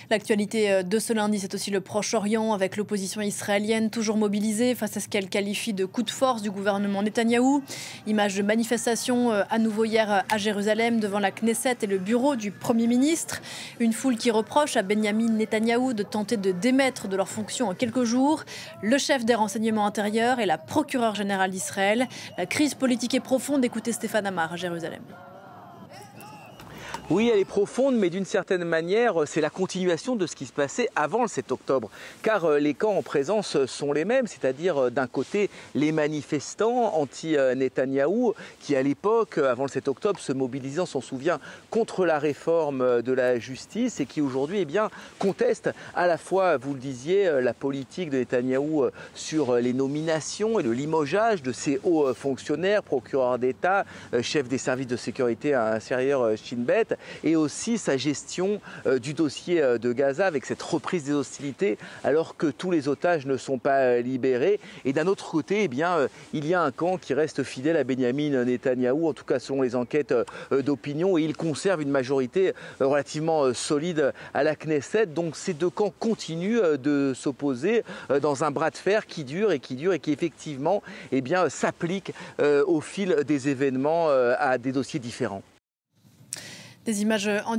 L'actualité de ce lundi, c'est aussi le Proche-Orient, avec l'opposition israélienne toujours mobilisée face à ce qu'elle qualifie de coup de force du gouvernement Netanyahou. Image de manifestation à nouveau hier à Jérusalem devant la Knesset et le bureau du Premier ministre. Une foule qui reproche à Benyamin Netanyahou de tenter de démettre de leurs fonctions en quelques jours. Le chef des renseignements intérieurs et la procureure générale d'Israël. La crise politique est profonde. Écoutez Stéphane Amar à Jérusalem. Oui, elle est profonde, mais d'une certaine manière, c'est la continuation de ce qui se passait avant le 7 octobre. Car les camps en présence sont les mêmes, c'est-à-dire d'un côté les manifestants anti-Netanyahou qui à l'époque, avant le 7 octobre, se mobilisant, on s'en souvient, contre la réforme de la justice et qui aujourd'hui contestent à la fois, vous le disiez, la politique de Netanyahou sur les nominations et le limogeage de ses hauts fonctionnaires, procureurs d'État, chefs des services de sécurité intérieure Shin Bet, et aussi sa gestion du dossier de Gaza avec cette reprise des hostilités alors que tous les otages ne sont pas libérés. Et d'un autre côté, il y a un camp qui reste fidèle à Benyamin Netanyahou, en tout cas selon les enquêtes d'opinion, et il conserve une majorité relativement solide à la Knesset. Donc ces deux camps continuent de s'opposer dans un bras de fer qui dure et qui effectivement s'applique au fil des événements à des dossiers différents. Des images en